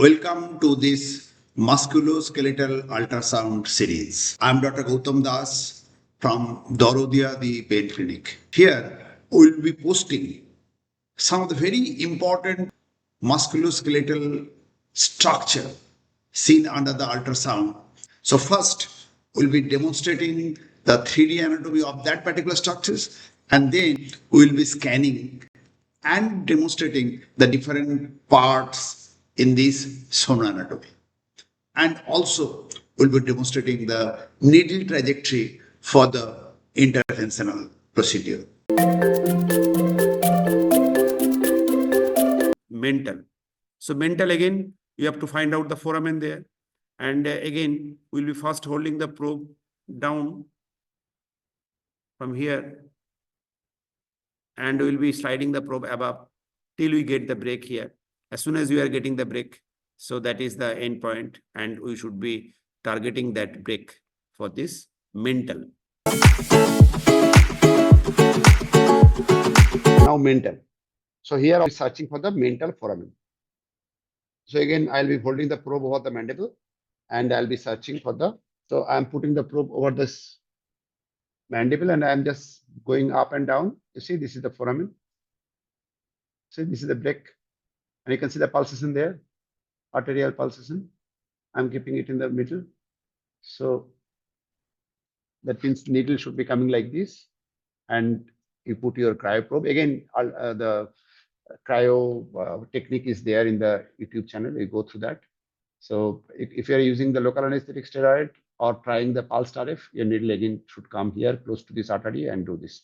Welcome to this musculoskeletal ultrasound series. I'm Dr. Gautam Das from Daradia, the pain clinic. Here, we'll be posting some of the very important musculoskeletal structure seen under the ultrasound. So first, we'll be demonstrating the 3D anatomy of that particular structures, and then we'll be scanning and demonstrating the different parts in this sonoanatomy. And also, we'll be demonstrating the needle trajectory for the interventional procedure. Mental. So mental, again, you have to find out the foramen there. And again, we'll be first holding the probe down from here. And we'll be sliding the probe above till we get the break here. As soon as we are getting the break, so that is the end point, and we should be targeting that break for this mental. Now mental. So here I'm searching for the mental foramen. So again, I'll be holding the probe over the mandible and I'll be searching for so I'm putting the probe over this mandible and I'm just going up and down. You see, this is the foramen. See, this is the break. And you can see the pulsation there, arterial pulsation. I'm keeping it in the middle. So that means needle should be coming like this. And you put your cryo probe. Again, the cryo technique is there in the YouTube channel. We go through that. So if you're using the local anesthetic steroid or trying the pulse RF, your needle again should come here close to this artery and do this.